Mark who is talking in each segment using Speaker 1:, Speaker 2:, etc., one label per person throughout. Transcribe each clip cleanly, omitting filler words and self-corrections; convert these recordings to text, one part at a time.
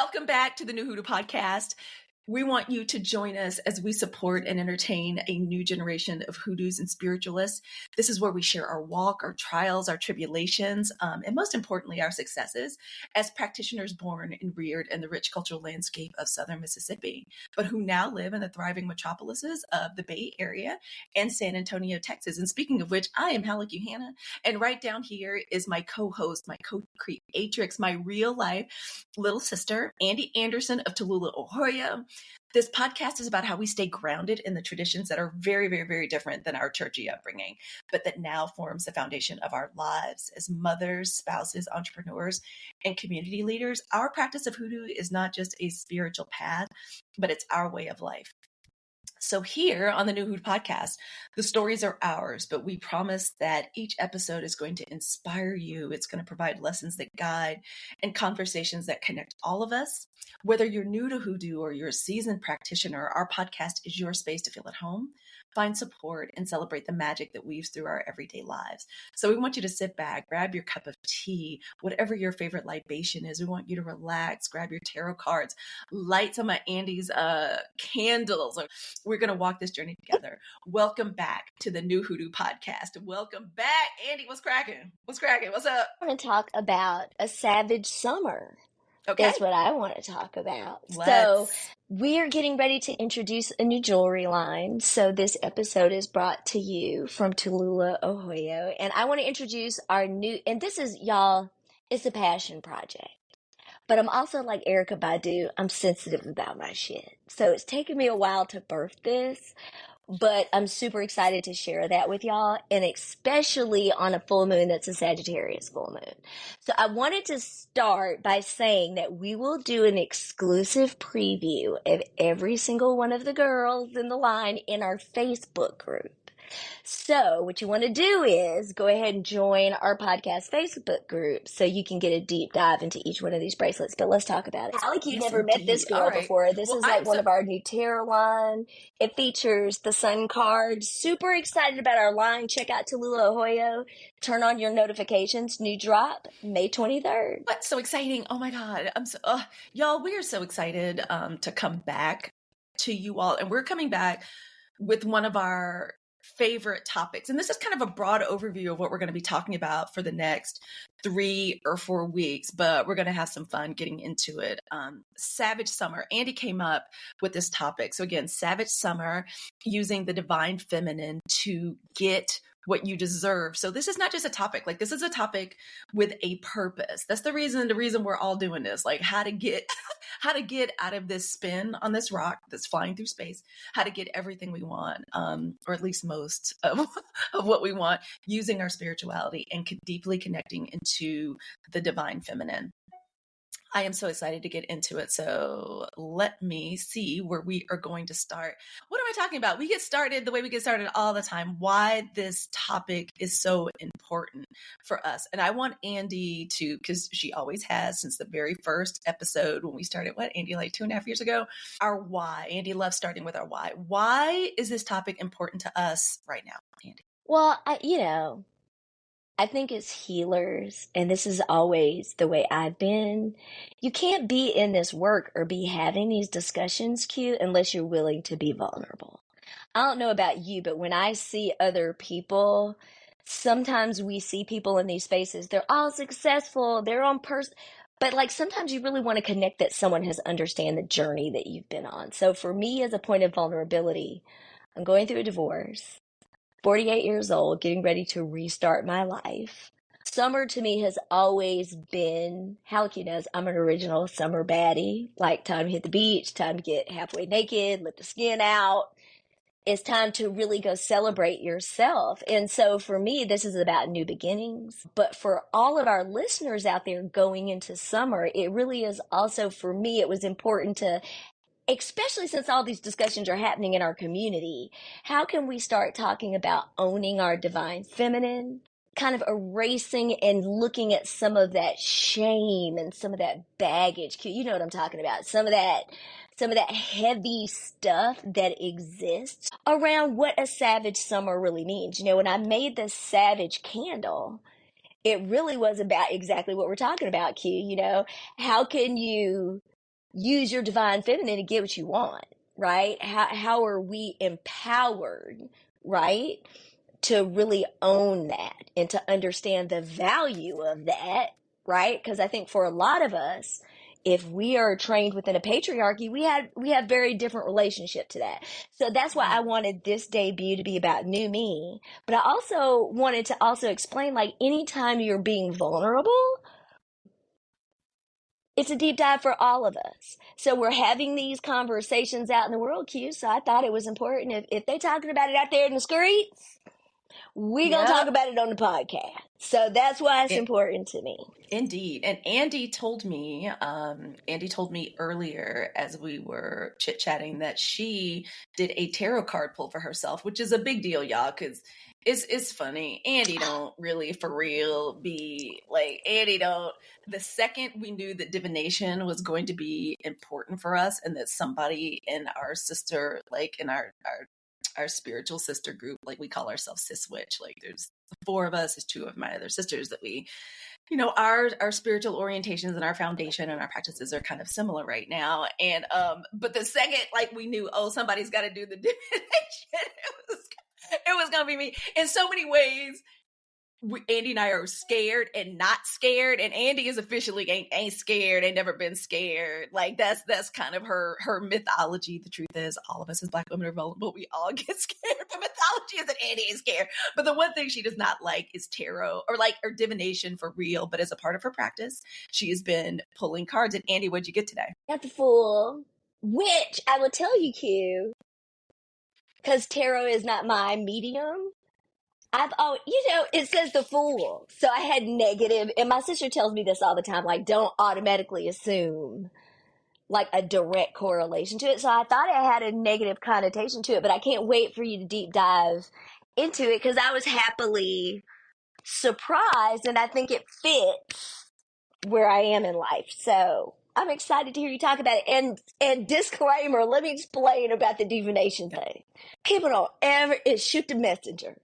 Speaker 1: Welcome back to the New Hoodoo Podcast. We want you to join us as we support and entertain a new generation of hoodoos and spiritualists. This is where we share our walk, our trials, our tribulations, and most importantly, our successes as practitioners born and reared in the rich cultural landscape of Southern Mississippi, but who now live in the thriving metropolises of the Bay Area and San Antonio, Texas. And speaking of which, I am Halleck Hannah, and right down here is my co-host, my co-creatrix, my real life little sister, Andy Anderson of Tallulah, Ohio. This podcast is about how we stay grounded in the traditions that are very, very, very different than our churchy upbringing, but that now forms the foundation of our lives as mothers, spouses, entrepreneurs, and community leaders. Our practice of hoodoo is not just a spiritual path, but it's our way of life. So here on the New Hoodoo Podcast, the stories are ours, but we promise that each episode is going to inspire you. It's going to provide lessons that guide and conversations that connect all of us. Whether you're new to hoodoo or you're a seasoned practitioner, our podcast is your space to feel at home, find support, and celebrate the magic that weaves through our everyday lives. So we want you to sit back, grab your cup of tea, whatever your favorite libation is. We want you to relax, grab your tarot cards, light some of Andy's candles. We're going to walk this journey together. Welcome back to the New Hoodoo Podcast. Welcome back. Andy, what's cracking? What's cracking? What's up?
Speaker 2: I want to talk about a savage summer.
Speaker 1: Okay.
Speaker 2: That's what I want to talk about. So we're getting ready to introduce a new jewelry line. So this episode is brought to you from Tallulah, Ohio. And I want to introduce our new, and this is, y'all, it's a passion project. But I'm also like Erykah Badu. I'm sensitive about my shit. So it's taken me a while to birth this. But I'm super excited to share that with y'all, and especially on a full moon that's a Sagittarius full moon. So I wanted to start by saying that we will do an exclusive preview of every single one of the girls in the line in our Facebook group. So what you want to do is go ahead and join our podcast Facebook group so you can get a deep dive into each one of these bracelets. But let's talk about it. Halleck, you've never met this girl before. This is like one of our new tarot line. It features the sun card. Super excited about our line. Check out Tallulah, Ohio. Turn on your notifications. New drop May 23rd.
Speaker 1: What's so exciting? Oh my God. Y'all, we are so excited to come back to you all. And we're coming back with one of our favorite topics. And this is kind of a broad overview of what we're going to be talking about for the next 3 or 4 weeks, but we're going to have some fun getting into it. Savage Summer. Andy came up with this topic. So again, Savage Summer, using the divine feminine to get what you deserve. So this is not just a topic, like this is a topic with a purpose. That's the reason we're all doing this, like how to get out of this spin on this rock that's flying through space, how to get everything we want, or at least most of what we want, using our spirituality and deeply connecting into the divine feminine. I am so excited to get into it. So let me see where we are going to start. What am I talking about? We get started the way we get started all the time. Why this topic is so important for us. And I want Andy to, because she always has since the very first episode when we started, Andy, like 2.5 years ago, our why. Andy loves starting with our why. Why is this topic important to us right now, Andy?
Speaker 2: Well, I think as healers, and this is always the way I've been, you can't be in this work or be having these discussions, Q, unless you're willing to be vulnerable. I don't know about you, but when I see other people, sometimes we see people in these spaces, they're all successful, they're on but like sometimes you really want to connect that someone has understand the journey that you've been on. So for me, as a point of vulnerability, I'm going through a divorce. 48 years old, getting ready to restart my life. Summer to me has always been, Halleck knows, I'm an original summer baddie. Like time to hit the beach, time to get halfway naked, let the skin out. It's time to really go celebrate yourself. And so for me, this is about new beginnings. But for all of our listeners out there going into summer, it really is also, for me, it was important to, especially since all these discussions are happening in our community, how can we start talking about owning our divine feminine, kind of erasing and looking at some of that shame and some of that baggage, you know what I'm talking about, some of that heavy stuff that exists around what a savage summer really means. You know, when I made this savage candle, it really was about exactly what we're talking about, Q. You know, how can you use your divine feminine to get what you want, right? How are we empowered, right? To really own that and to understand the value of that, right? Because I think for a lot of us, if we are trained within a patriarchy, we have very different relationship to that. So that's why I wanted this debut to be about new me. But I also wanted to also explain, like, anytime you're being vulnerable, it's a deep dive for all of us. So we're having these conversations out in the world, Q. So I thought it was important if they're talking about it out there in the streets, we're going to talk
Speaker 1: Yep.
Speaker 2: about it on the podcast. So that's why it's
Speaker 1: It-
Speaker 2: important to me.
Speaker 1: Indeed. And Andy told me earlier as we were chit-chatting that she did a tarot card pull for herself, which is a big deal, y'all, because it's funny. Andy don't really for real be like the second we knew that divination was going to be important for us and that somebody in our sister, like in our spiritual sister group, like we call ourselves Sis Witch, like there's 4 of us, there's 2 of my other sisters that we, our spiritual orientations and our foundation and our practices are kind of similar right now. And but the second like we knew, oh, somebody's got to do the divination, it was gonna be me. In so many ways, Andy and I are scared and not scared, and Andy is officially ain't scared, ain't never been scared. Like that's kind of her mythology. The truth is, all of us as Black women are vulnerable. We all get scared. The mythology is that Andy is scared, but the one thing she does not like is tarot or divination for real. But as a part of her practice, she has been pulling cards. And Andy, what'd you get today?
Speaker 2: Got the Fool, which I will tell you, Q, because tarot is not my medium. It says the Fool. So I had negative, and my sister tells me this all the time, like, don't automatically assume like a direct correlation to it. So I thought it had a negative connotation to it, but I can't wait for you to deep dive into it because I was happily surprised and I think it fits where I am in life. So I'm excited to hear you talk about it. And disclaimer, let me explain about the divination thing. People don't ever, shoot the messenger.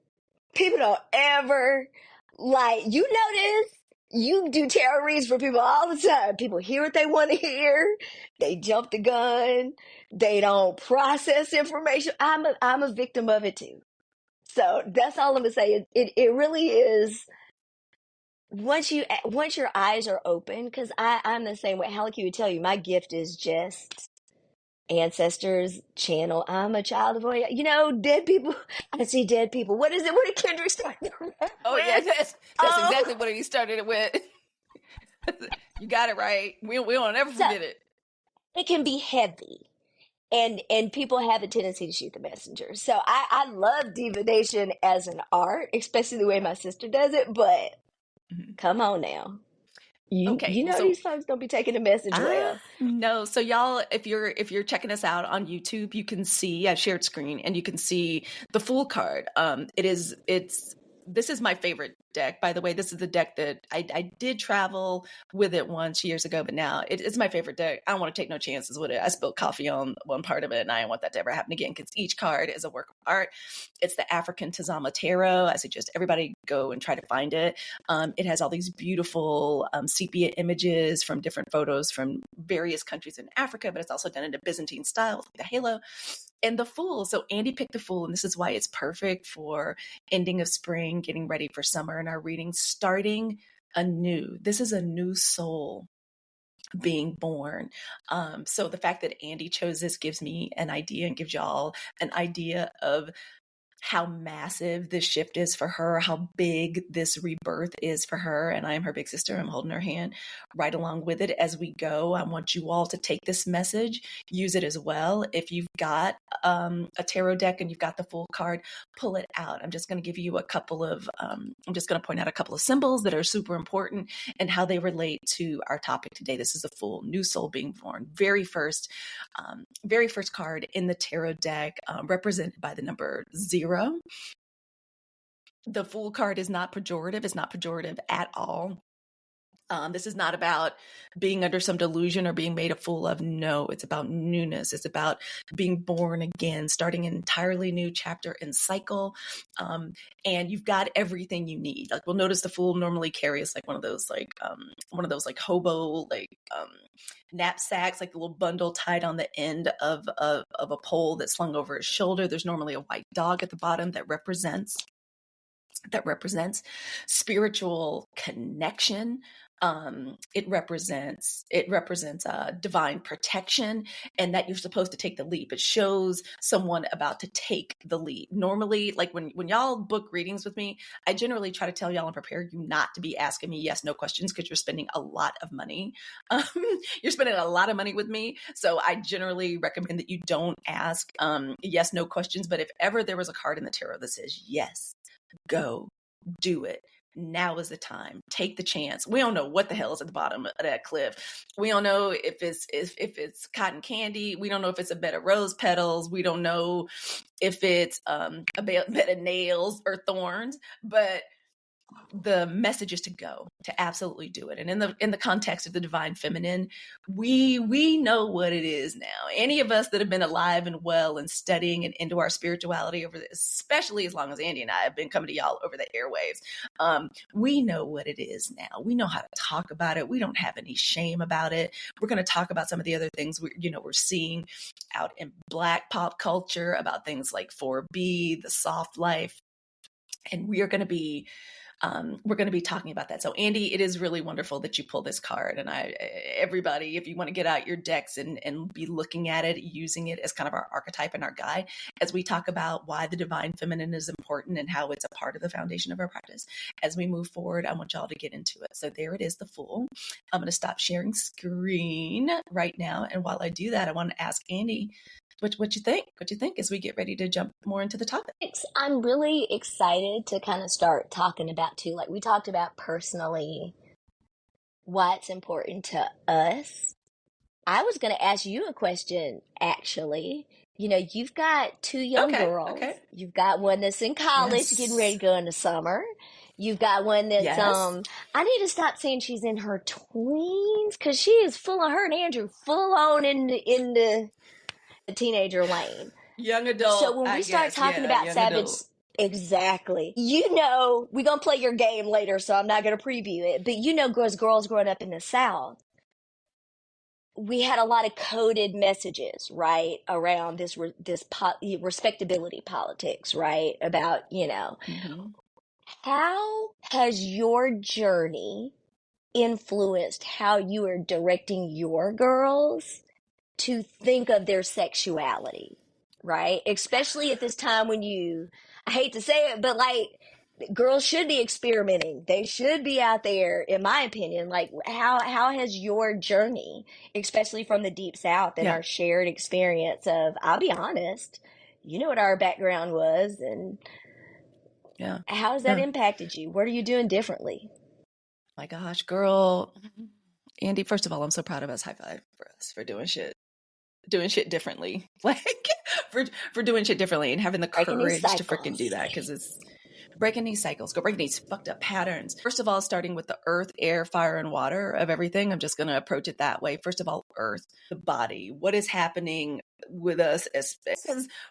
Speaker 2: People don't ever, like, you notice, you do tarot reads for people all the time. People hear what they want to hear. They jump the gun. They don't process information. I'm a victim of it too. So that's all I'm gonna say. It really is. Once your eyes are open, because I'm the same way. Halleck would tell you, my gift is just ancestors channel. I'm a child of dead people. I see dead people. What is it? What did Kendrick start?
Speaker 1: Oh yeah, that's exactly what he started it with. You got it right. We don't ever forget it.
Speaker 2: It can be heavy. And people have a tendency to shoot the messenger. So I love divination as an art, especially the way my sister does it, but come on now. These folks don't be taking the message well.
Speaker 1: No. So y'all, if you're checking us out on YouTube, you can see I've shared screen and you can see the Fool card. This is my favorite deck, by the way. This is the deck that I did travel with it once years ago, but now it's my favorite deck. I don't want to take no chances with it. I spilled coffee on one part of it, and I don't want that to ever happen again because each card is a work of art. It's the African Tazama Tarot. I suggest everybody go and try to find it. It has all these beautiful sepia images from different photos from various countries in Africa, but it's also done in a Byzantine style with the halo. And the Fool. So Andy picked the Fool, and this is why it's perfect for ending of spring, getting ready for summer in our reading, starting anew. This is a new soul being born. So the fact that Andy chose this gives me an idea and gives y'all an idea of how massive this shift is for her, how big this rebirth is for her. And I am her big sister. I'm holding her hand right along with it as we go. I want you all to take this message, use it as well. If you've got a tarot deck and you've got the Fool card, pull it out. I'm just going to give you I'm just going to point out a couple of symbols that are super important and how they relate to our topic today. This is the Fool, new soul being born. Very first card in the tarot deck, represented by the number 0. The Fool card is not pejorative. It's not pejorative at all. This is not about being under some delusion or being made a fool of. No, it's about newness. It's about being born again, starting an entirely new chapter and cycle. And you've got everything you need. Like, we'll notice the fool normally carries like one of those like hobo knapsacks, like the little bundle tied on the end of a pole that's slung over his shoulder. There's normally a white dog at the bottom that represents spiritual connection. It represents divine protection, and that you're supposed to take the leap. It shows someone about to take the leap. Normally, like when y'all book readings with me, I generally try to tell y'all and prepare you not to be asking me yes, no questions, because you're spending a lot of money. You're spending a lot of money with me. So I generally recommend that you don't ask yes, no questions. But if ever there was a card in the tarot that says yes, go do it. Now is the time. Take the chance. We don't know what the hell is at the bottom of that cliff. We don't know if it's cotton candy. We don't know if it's a bed of rose petals. We don't know if it's a bed of nails or thorns. But the message is to go, to absolutely do it. And in the context of the divine feminine, we know what it is now. Any of us that have been alive and well and studying and into our spirituality over this, especially as long as Andy and I have been coming to y'all over the airwaves, we know what it is now. We know how to talk about it. We don't have any shame about it. We're going to talk about some of the other things we're seeing out in Black pop culture about things like 4B, the soft life, and we're going to be talking about that. So Andy, it is really wonderful that you pull this card. And everybody, if you want to get out your decks and be looking at it, using it as kind of our archetype and our guide, as we talk about why the divine feminine is important and how it's a part of the foundation of our practice. As we move forward, I want y'all to get into it. So there it is, the Fool. I'm going to stop sharing screen right now. And while I do that, I want to ask Andy, what you think? What you think as we get ready to jump more into the topic?
Speaker 2: I'm really excited to kind of start talking about too, like we talked about personally, why it's important to us. I was going to ask you a question, actually. You've got two young girls. Okay. You've got one that's in college, getting ready to go into summer. You've got one that's, I need to stop saying she's in her tweens, because she is full of her and Andrew, full on in the teenager lane.
Speaker 1: Young adult.
Speaker 2: So when we start talking about Savage, adult. Exactly. We're going to play your game later, so I'm not going to preview it. But as girls growing up in the South, we had a lot of coded messages, right, around this respectability politics, right? About, How has your journey influenced how you are directing your girls to think of their sexuality, right? Especially at this time when I hate to say it, but like girls should be experimenting. They should be out there, in my opinion. Like how has your journey, especially from the Deep South and our shared experience of, I'll be honest, you know what our background was, and how has that impacted you? What are you doing differently?
Speaker 1: My gosh, girl. Andy, first of all, I'm so proud of us. High five for us for doing shit differently, like for doing shit differently and having the courage to freaking do that, because it's breaking these cycles, breaking these fucked up patterns. First of all, starting with the earth, air, fire, and water of everything. I'm just going to approach it that way. First of all, earth, the body. What is happening with us as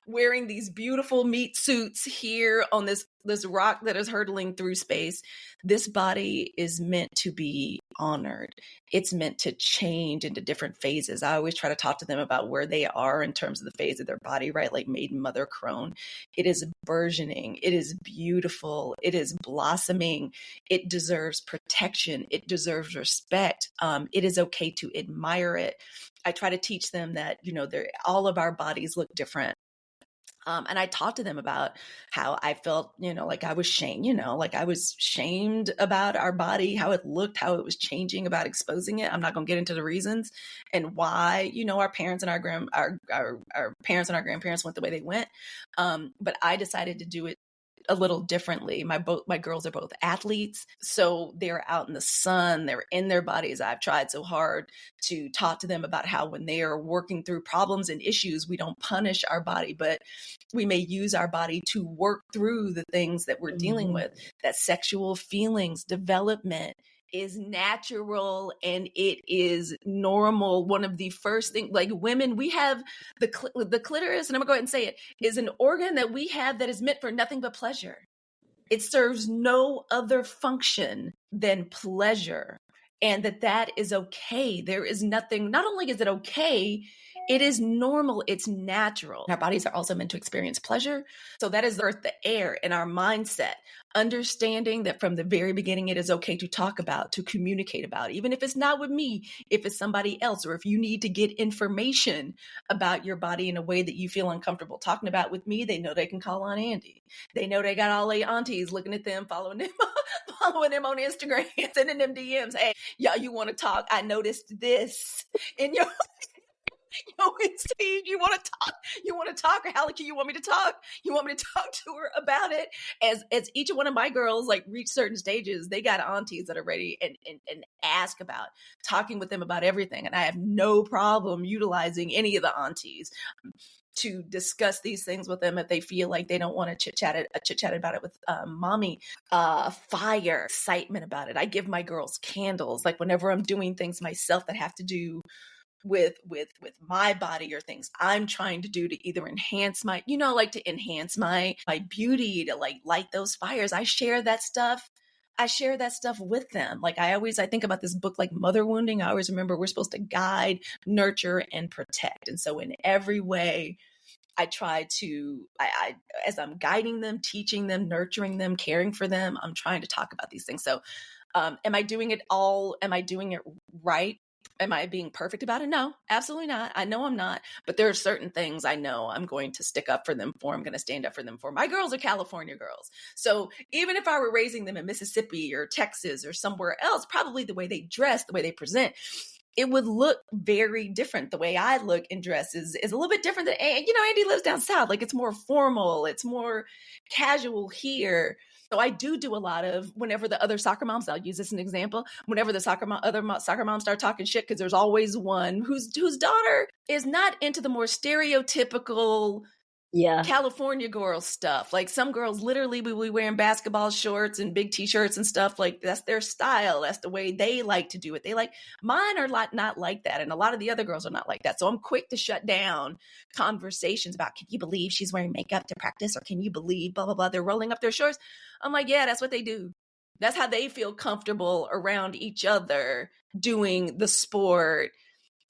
Speaker 1: wearing these beautiful meat suits here on this rock that is hurtling through space? This body is meant to be honored. It's meant to change into different phases. I always try to talk to them about where they are in terms of the phase of their body, right? Like maiden, mother, crone. It is burgeoning. It is beautiful. It is blossoming. It deserves protection. It deserves respect. It is okay to admire it. I try to teach them that, all of our bodies look different. And I talked to them about how I felt, like I was shamed about our body, how it looked, how it was changing, about exposing it. I'm not going to get into the reasons and why, our parents and our parents and our grandparents went the way they went. But I decided to do it a little differently. My girls are both athletes, so they're out in the sun, they're in their bodies. I've tried so hard to talk to them about how when they are working through problems and issues, we don't punish our body, but we may use our body to work through the things that we're dealing with, that sexual feelings, development, is natural and it is normal. One of the first things, like women, we have the clitoris, and I'm gonna go ahead and say it, is an organ that we have that is meant for nothing but pleasure. It serves no other function than pleasure, and that is okay. There is nothing, not only is it okay, it is normal, it's natural. Our bodies are also meant to experience pleasure. So that is the earth, the air, and our mindset. Understanding that from the very beginning, it is okay to talk about, to communicate about, even if it's not with me, if it's somebody else, or if you need to get information about your body in a way that you feel uncomfortable talking about with me, they know they can call on Andy. They know they got all the aunties looking at them, following them, following them on Instagram, sending them DMs. Hey, y'all, you want to talk? I noticed this in your Steve, you want to talk? You want to talk? Or Hallecky, you want me to talk? You want me to talk to her about it? As each one of my girls like reach certain stages, they got aunties that are ready and ask about talking with them about everything. And I have no problem utilizing any of the aunties to discuss these things with them if they feel like they don't want to chit chat about it with mommy. Fire, excitement about it. I give my girls candles. Like whenever I'm doing things myself that have to do with my body or things I'm trying to do to either enhance my, like to enhance my beauty, to like light those fires. I share that stuff with them. Like I think about this book like Mother Wounding. I always remember we're supposed to guide, nurture, and protect. And so in every way, I try to, I as I'm guiding them, teaching them, nurturing them, caring for them, I'm trying to talk about these things. So am I doing it right? Am I being perfect about it? No, absolutely not. I know I'm not, but there are certain things I know I'm going to stick up for them for. I'm going to stand up for them for. My girls are California girls. So even if I were raising them in Mississippi or Texas or somewhere else, probably the way they dress, the way they present, it would look very different. The way I look and dress is a little bit different than, Andy lives down south. Like it's more formal. It's more casual here. So I do a lot of, whenever the other soccer moms, I'll use this as an example, whenever the other soccer moms start talking shit, because there's always one whose daughter is not into the more stereotypical California girl stuff. Like some girls literally will be wearing basketball shorts and big t-shirts and stuff. Like that's their style. That's the way they like to do it. Mine are not like that. And a lot of the other girls are not like that. So I'm quick to shut down conversations about, can you believe she's wearing makeup to practice? Or can you believe blah, blah, blah. They're rolling up their shorts. I'm like, yeah, that's what they do. That's how they feel comfortable around each other doing the sport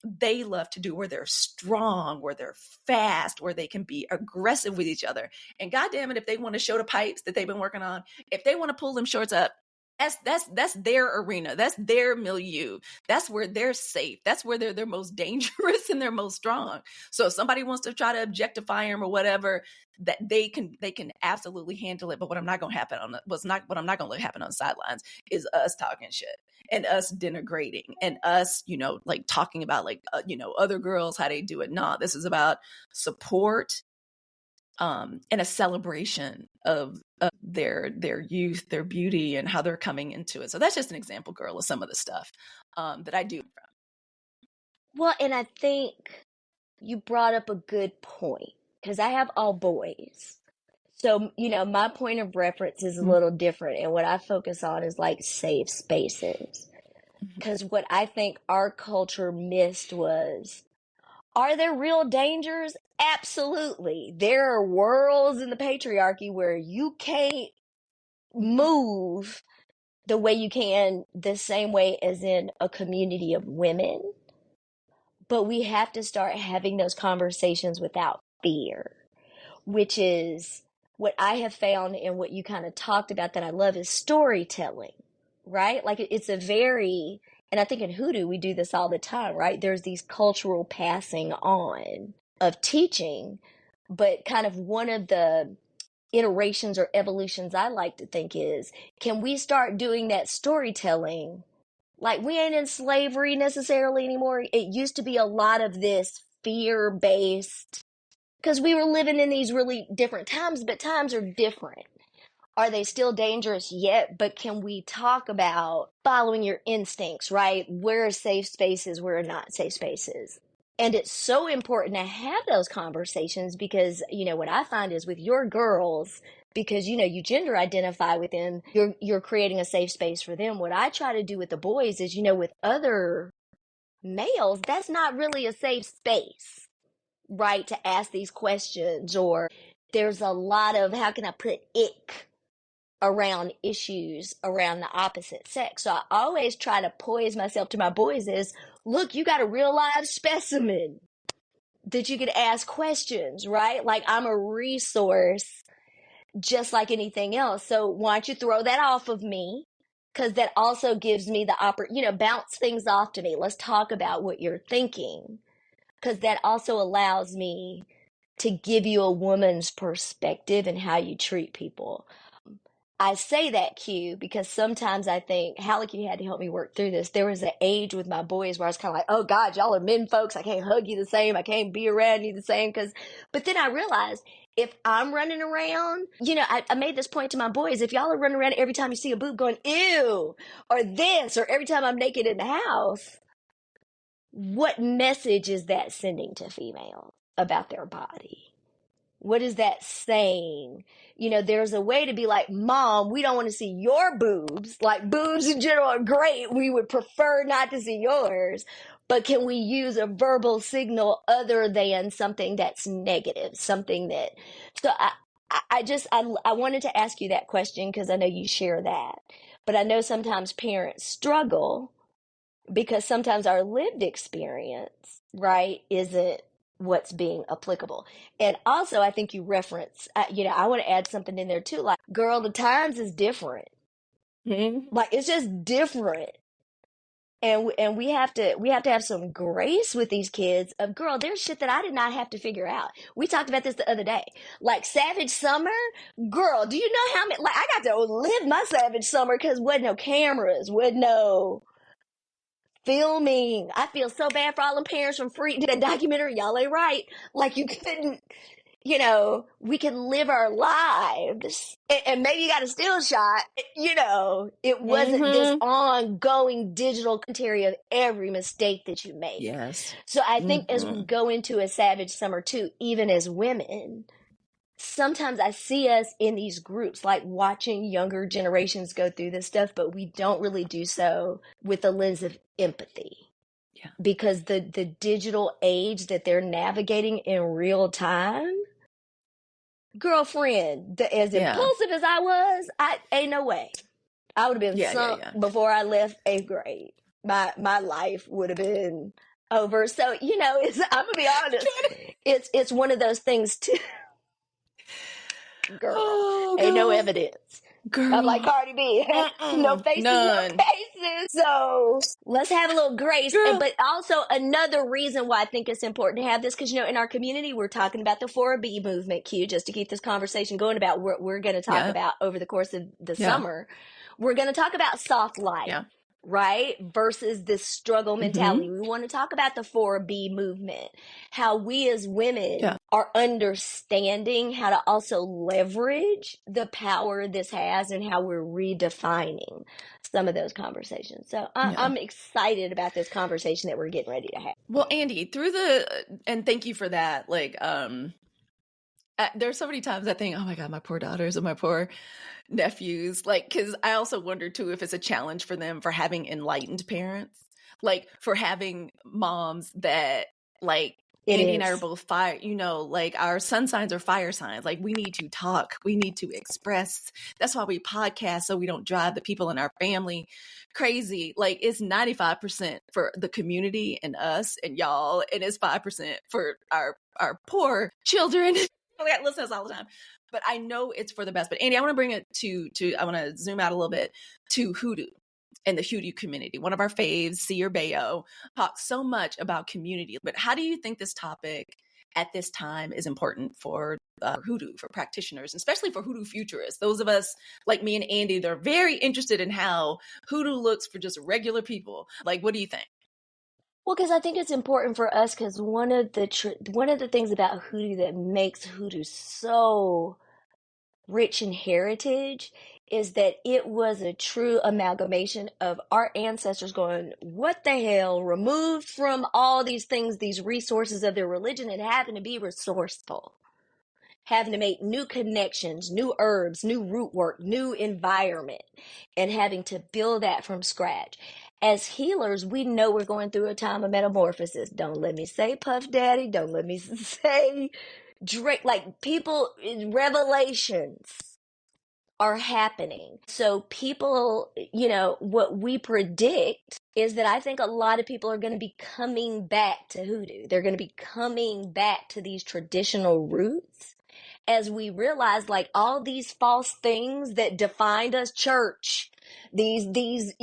Speaker 1: they love to do, where they're strong, where they're fast, where they can be aggressive with each other. And goddamn it, if they want to show the pipes that they've been working on, if they want to pull them shorts up, that's their arena. That's their milieu. That's where they're safe. That's where they're most dangerous and they're most strong. So if somebody wants to try to objectify them or whatever, that they can absolutely handle it. But what I'm not going to happen on the sidelines is us talking shit and us denigrating and us, like talking about other girls, how they do it. No, this is about support and a celebration of their youth, their beauty, and how they're coming into it. So that's just an example, girl, of some of the stuff that I do.
Speaker 2: Well, and I think you brought up a good point, because I have all boys. So, my point of reference is a little different. And what I focus on is like safe spaces. Because what I think our culture missed was, are there real dangers? Absolutely. There are worlds in the patriarchy where you can't move the way you can the same way as in a community of women. But we have to start having those conversations without fear, which is what I have found, and what you kind of talked about that I love, is storytelling, right? Like it's and I think in Hoodoo, we do this all the time, right? There's these cultural passing on of teaching, but kind of one of the iterations or evolutions I like to think is, can we start doing that storytelling? Like we ain't in slavery necessarily anymore. It used to be a lot of this fear-based, because we were living in these really different times, but times are different. Are they still dangerous yet? But can we talk about following your instincts, right? Where are safe spaces, where are not safe spaces? And it's so important to have those conversations because, what I find is with your girls, because, you gender identify with them, you're creating a safe space for them. What I try to do with the boys is, with other males, that's not really a safe space, right? To ask these questions, or there's a lot of, how can I put ick around issues around the opposite sex. So I always try to poise myself to my boys is, look, you got a real live specimen that you could ask questions, right? Like I'm a resource just like anything else. So why don't you throw that off of me? Because that also gives me the bounce things off to me. Let's talk about what you're thinking. Because that also allows me to give you a woman's perspective in how you treat people. I say that, Q, because sometimes I think, Halleck, you had to help me work through this. There was an age with my boys where I was kind of like, oh God, y'all are men folks. I can't hug you the same. I can't be around you the same. But then I realized if I'm running around, I made this point to my boys. If y'all are running around every time you see a boob going, ew, or this, or every time I'm naked in the house, what message is that sending to females about their body? What is that saying? There's a way to be like, Mom, we don't want to see your boobs. Like, boobs in general are great. We would prefer not to see yours. But can we use a verbal signal other than something that's negative? Something that. So I wanted to ask you that question because I know you share that. But I know sometimes parents struggle because sometimes our lived experience, right, isn't what's being applicable. And also, I think you reference, I want to add something in there too. Like, girl, the times is different.
Speaker 1: Mm-hmm.
Speaker 2: Like, it's just different. And we have to have some grace with these kids of, girl, there's shit that I did not have to figure out. We talked about this the other day. Like Savage Summer, girl, do you know how many, like I got to live my Savage Summer because wasn't no cameras, wasn't no filming. I feel so bad for all them parents from Free did that documentary. Y'all ain't right. Like you couldn't, we can live our lives and maybe you got a still shot. It wasn't this ongoing digital commentary of every mistake that you make.
Speaker 1: Yes.
Speaker 2: So I think as we go into a Savage Summer too, even as women, sometimes I see us in these groups, like watching younger generations go through this stuff, but we don't really do so with a lens of empathy.
Speaker 1: Yeah.
Speaker 2: Because the digital age that they're navigating in real time, girlfriend, as impulsive as I was, ain't no way. I would have been sunk before I left 8th grade. My life would have been over. So, I'm gonna be honest. It's one of those things too. Girl, ain't no evidence.
Speaker 1: Girl.
Speaker 2: I'm like Cardi B. No faces,
Speaker 1: none.
Speaker 2: No faces. So let's have a little grace. But also another reason why I think it's important to have this, because, in our community, we're talking about the 4B movement, Q, just to keep this conversation going about what we're going to talk about over the course of the summer. We're going to talk about soft life. Right? Versus this struggle mentality. We want to talk about the 4B movement, how we as women are understanding how to also leverage the power this has and how we're redefining some of those conversations. So I'm excited about this conversation that we're getting ready to have.
Speaker 1: Well, Andy, and thank you for that. Like, there's so many times I think, oh my God, my poor daughters and my poor nephews, like, because I also wonder too if it's a challenge for them for having enlightened parents, like for having moms that, like, Andy and I are both fire, like our sun signs are fire signs. Like we need to talk, we need to express. That's why we podcast, so we don't drive the people in our family crazy. Like it's 95% for the community and us and y'all, and it's 5% for our poor children. That listen to us all the time. But I know it's for the best. But Andy, I want to bring it to I want to zoom out a little bit to Hoodoo and the Hoodoo community. One of our faves, Seer Bayo, talks so much about community. But how do you think this topic at this time is important for Hoodoo, for practitioners, especially for Hoodoo futurists? Those of us like me and Andy, they're very interested in how Hoodoo looks for just regular people. Like, what do you think?
Speaker 2: Well, because I think it's important for us, because one of the things about Hoodoo that makes Hoodoo so rich in heritage is that it was a true amalgamation of our ancestors going, what the hell, removed from all these things, these resources of their religion, and having to be resourceful, having to make new connections, new herbs, new root work, new environment, and having to build that from scratch. As healers, we know we're going through a time of metamorphosis. Don't let me say Puff Daddy. Don't let me say Drake. Like, people, revelations are happening. So people, what we predict is that I think a lot of people are going to be coming back to hoodoo. They're going to be coming back to these traditional roots as we realize, like, all these false things that defined us, church, these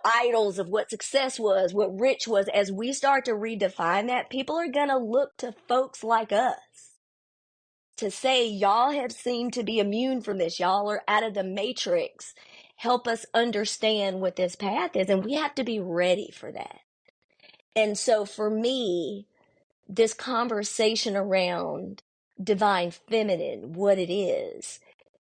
Speaker 2: idols of what success was, what rich was, as we start to redefine that, people are going to look to folks like us to say, y'all have seemed to be immune from this. Y'all are out of the matrix. Help us understand what this path is. And we have to be ready for that. And so for me, this conversation around divine feminine, what it is,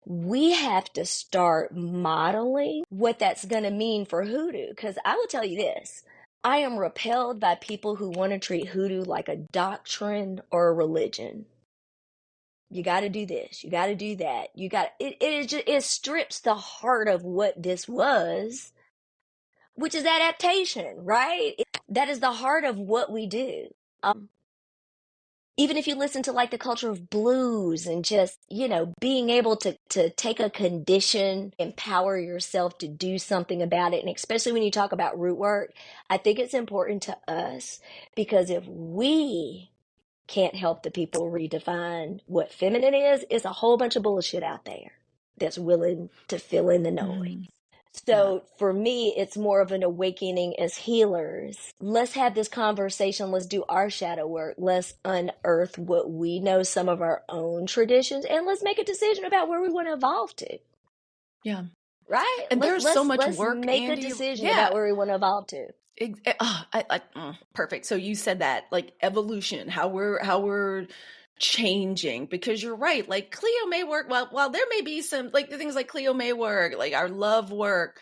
Speaker 2: we have to start modeling what that's going to mean for hoodoo. Because I will tell you this, I am repelled by people who want to treat hoodoo like a doctrine or a religion. You got to do this. You got to do that. It strips the heart of what this was, which is adaptation, right? That is the heart of what we do. Even if you listen to like the culture of blues and just, being able to take a condition, empower yourself to do something about it. And especially when you talk about root work, I think it's important to us because if we can't help the people redefine what feminine is, it's a whole bunch of bullshit out there that's willing to fill in the noise. So for me, it's more of an awakening as healers. Let's have this conversation. Let's do our shadow work. Let's unearth what we know, some of our own traditions, and let's make a decision about where we want to evolve to.
Speaker 1: Yeah.
Speaker 2: Right?
Speaker 1: And there's so much work,
Speaker 2: let's make
Speaker 1: Andy.
Speaker 2: a decision about where we want to evolve to.
Speaker 1: Perfect. So you said that, like, evolution, how we're changing, because you're right. Like, Cleo may work. While there may be some, like, the things like Cleo may work, like our love work.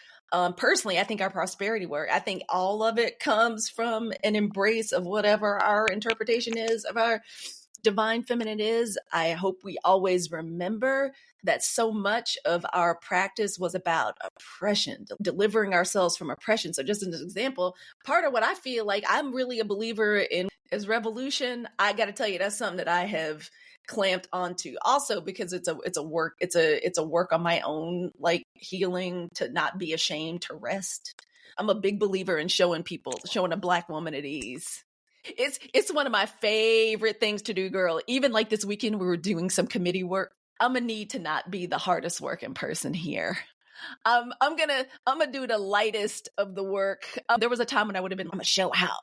Speaker 1: Personally, I think our prosperity work, I think all of it comes from an embrace of whatever our interpretation is of our divine feminine is. I hope we always remember that so much of our practice was about oppression, delivering ourselves from oppression. So just as an example, part of what I feel like I'm really a believer in is revolution. I got to tell you, that's something that I have clamped onto also, because it's a work on my own, like, healing, to not be ashamed, to rest. I'm a big believer in showing a Black woman at ease. It's one of my favorite things to do, girl. Even like this weekend, we were doing some committee work. I'm gonna need to not be the hardest working person here. I'm gonna do the lightest of the work. There was a time when I would have been, I'm gonna show how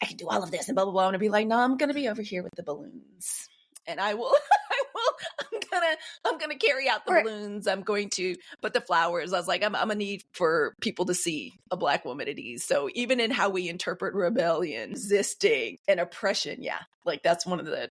Speaker 1: I can do all of this and blah blah blah. I'm gonna be like, no, I'm gonna be over here with the balloons, and I will. I'm gonna carry out the balloons. I'm going to put the flowers. I was like, I'm gonna need for people to see a Black woman at ease. So even in how we interpret rebellion, resisting, and oppression, like, that's one of the.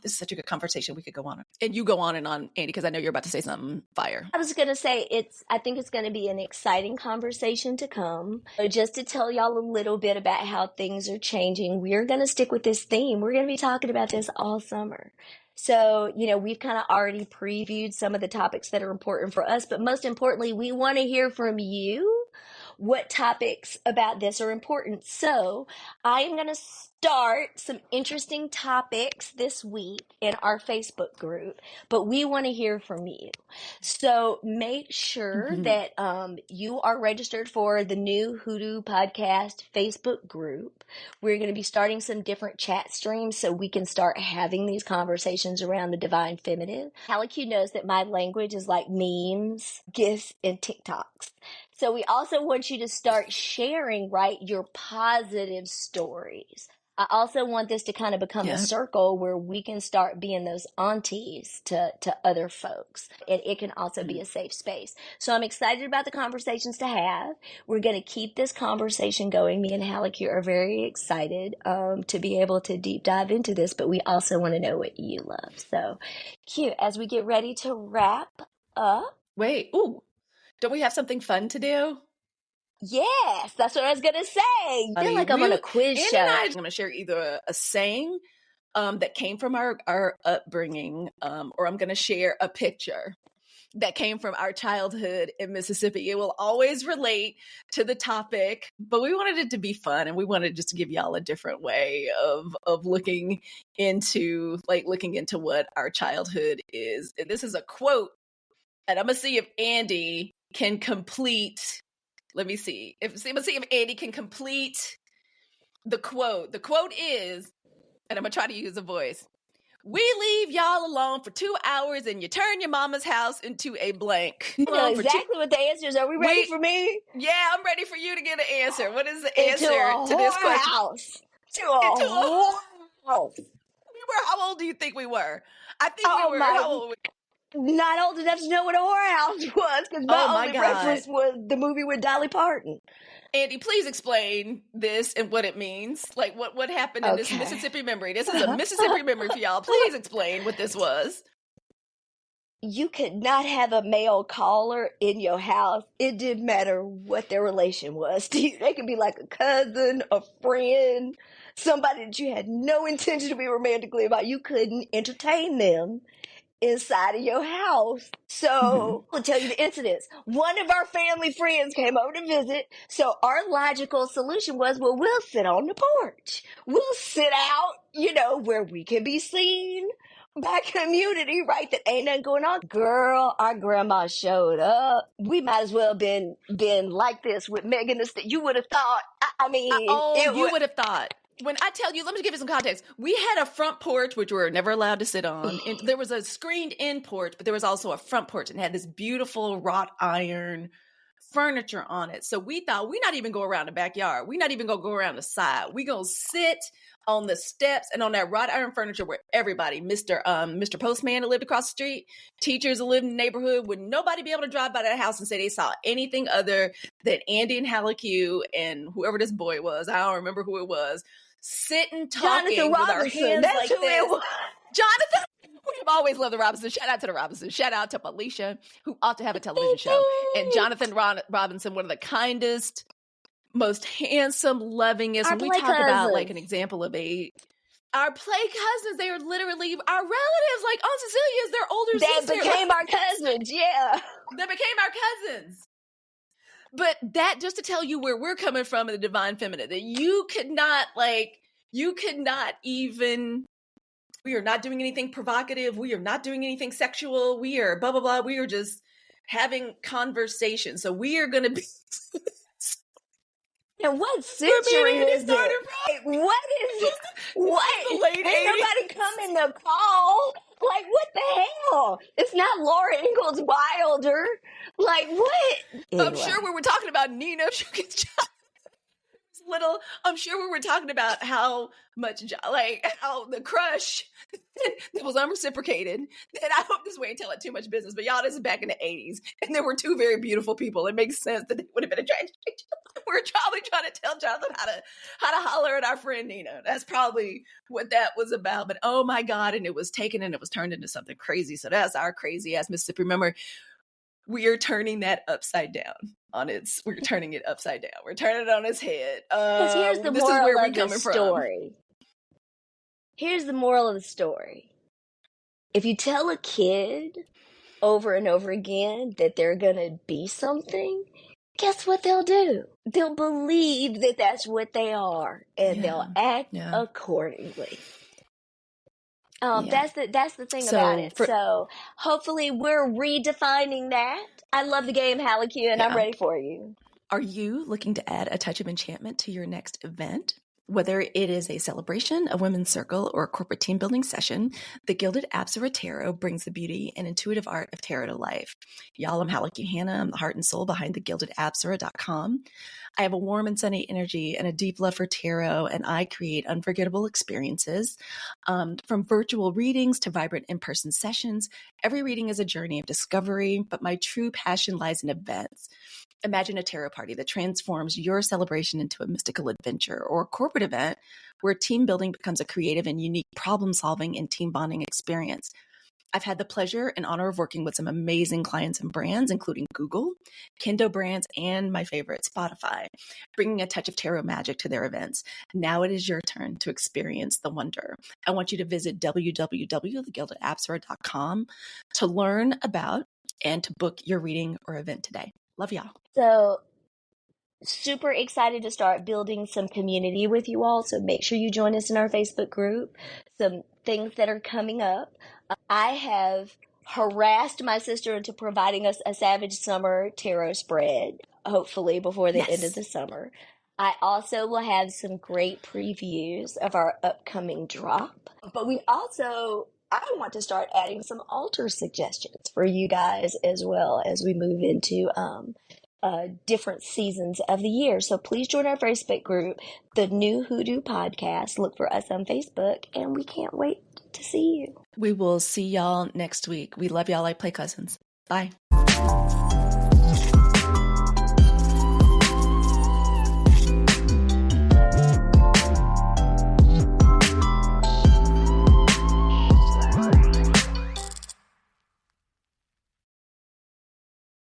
Speaker 1: This is such a good conversation. We could go on, and you go on and on, Andy, because I know you're about to say something fire.
Speaker 2: I was gonna say I think it's gonna be an exciting conversation to come. So just to tell y'all a little bit about how things are changing, we're gonna stick with this theme. We're gonna be talking about this all summer. So, we've kind of already previewed some of the topics that are important for us, but most importantly, we want to hear from you what topics about this are important. So I am going to start some interesting topics this week in our Facebook group, but we want to hear from you. So make sure that you are registered for the new Hoodoo Podcast Facebook group. We're going to be starting some different chat streams so we can start having these conversations around the divine feminine. Halleck knows that my language is like memes, GIFs, and TikToks. So we also want you to start sharing, right, your positive stories. I also want this to kind of become a circle where we can start being those aunties to other folks. And it can also be a safe space. So I'm excited about the conversations to have. We're going to keep this conversation going. Me and Halleck are very excited to be able to deep dive into this, but we also want to know what you love. So cute. As we get ready to wrap up.
Speaker 1: Wait, ooh. Don't we have something fun to do?
Speaker 2: Yes, that's what I was gonna say. I feel like I'm on a quiz
Speaker 1: Andy
Speaker 2: show.
Speaker 1: and I are going to share either a saying that came from our upbringing, or I'm going to share a picture that came from our childhood in Mississippi. It will always relate to the topic, but we wanted it to be fun, and we wanted just to give y'all a different way of looking into what our childhood is. And this is a quote, and I'm gonna see if Andy can complete. Let me see. I'm gonna see if Andy can complete the quote. The quote is, and I'm gonna try to use a voice. We leave y'all alone for 2 hours and you turn your mama's house into a blank.
Speaker 2: You know exactly what the answer is. Are we ready for me?
Speaker 1: Yeah, I'm ready for you to get an answer. What is the
Speaker 2: Into
Speaker 1: answer to this question?
Speaker 2: House. Into a whorehouse.
Speaker 1: How old do you think we were? I think we were. How old?
Speaker 2: Not old enough to know what a whorehouse was, because my only reference was the movie with Dolly Parton.
Speaker 1: Andy, please explain this and what it means. Like what happened in this Mississippi memory. This is a Mississippi memory for y'all. Please explain what this was.
Speaker 2: You could not have a male caller in your house. It didn't matter what their relation was to you. They could be like a cousin, a friend, somebody that you had no intention to be romantically about. You couldn't entertain them inside of your house. So I'll tell you the incidents. One of our family friends came over to visit. So our logical solution was, well, we'll sit on the porch. We'll sit out, where we can be seen by community, right? That ain't nothing going on. Girl, our grandma showed up. We might as well been like this with Megan. You would have thought,
Speaker 1: you would have thought. When I tell you, let me give you some context. We had a front porch, which we were never allowed to sit on. And there was a screened-in porch, but there was also a front porch and had this beautiful wrought iron furniture on it. So we thought, we're not even going around the backyard. We're not even going to go around the side. We're going to sit on the steps and on that wrought iron furniture where everybody, Mr. Postman that lived across the street, teachers that lived in the neighborhood, would nobody be able to drive by that house and say they saw anything other than Andy and Hallie Q and whoever this boy was. I don't remember who it was. Sitting talking
Speaker 2: Jonathan
Speaker 1: with
Speaker 2: Robinson.
Speaker 1: our hands
Speaker 2: That's
Speaker 1: like
Speaker 2: who
Speaker 1: this.
Speaker 2: It was.
Speaker 1: Jonathan. We've always loved the Robinsons. Shout out to the Robinsons. Shout out to Felicia, who ought to have a television show. And Jonathan Robinson, one of the kindest, most handsome, lovingest. When we talk about like an example of our play cousins, they are literally our relatives. Like Aunt Cecilia is their older sister.
Speaker 2: They became our cousins, yeah.
Speaker 1: They became our cousins. But that, just to tell you where we're coming from in the divine feminine, that you could not even, we are not doing anything provocative. We are not doing anything sexual. We are blah, blah, blah. We are just having conversation. So we are going to be.
Speaker 2: And what century is it? What is it? What? Ain't nobody coming to call. Like, what the hell? It's not Laura Ingalls Wilder. Like, what?
Speaker 1: Anyway. I'm sure we were talking about Nina. I'm sure we were talking about how much, how the crush that was unreciprocated. And I hope this way ain't telling too much business, but y'all, this is back in the 80s. And there were two very beautiful people. It makes sense that they would have been attracted to each other. We're probably trying to tell Jonathan how to holler at our friend Nina. That's probably what that was about. But oh my God, and it was taken and it was turned into something crazy. So that's our crazy ass Mississippi. Remember, we are turning that upside down. We're turning it upside down. We're turning it on its head.
Speaker 2: Here's the moral of the story. Here's the moral of the story. If you tell a kid over and over again that they're gonna be something, guess what they'll do? They'll believe that that's what they are, and they'll act accordingly. That's the thing about it. So hopefully we're redefining that. I love the game, Hallie Q, and I'm ready for you.
Speaker 1: Are you looking to add a touch of enchantment to your next event? Whether it is a celebration, a women's circle, or a corporate team building session, the Gilded Apsara Tarot brings the beauty and intuitive art of tarot to life. Y'all, I'm Hallie Q Hannah. I'm the heart and soul behind thegildedapsara.com. I have a warm and sunny energy and a deep love for tarot, and I create unforgettable experiences. From virtual readings to vibrant in-person sessions, every reading is a journey of discovery, but my true passion lies in events. Imagine a tarot party that transforms your celebration into a mystical adventure, or a corporate event where team building becomes a creative and unique problem-solving and team bonding experience. I've had the pleasure and honor of working with some amazing clients and brands, including Google, Kendo Brands, and my favorite, Spotify, bringing a touch of tarot magic to their events. Now it is your turn to experience the wonder. I want you to visit www.thegildedapsara.com to learn about and to book your reading or event today. Love y'all.
Speaker 2: So super excited to start building some community with you all. So make sure you join us in our Facebook group. Some things that are coming up. I have harassed my sister into providing us a Savage Summer tarot spread, hopefully before the end of the summer. I also will have some great previews of our upcoming drop. But I want to start adding some altar suggestions for you guys as well as we move into different seasons of the year. So please join our Facebook group, The New Hoodoo Podcast. Look for us on Facebook, and we can't wait to see you.
Speaker 1: We will see y'all next week. We love y'all like play cousins. Bye.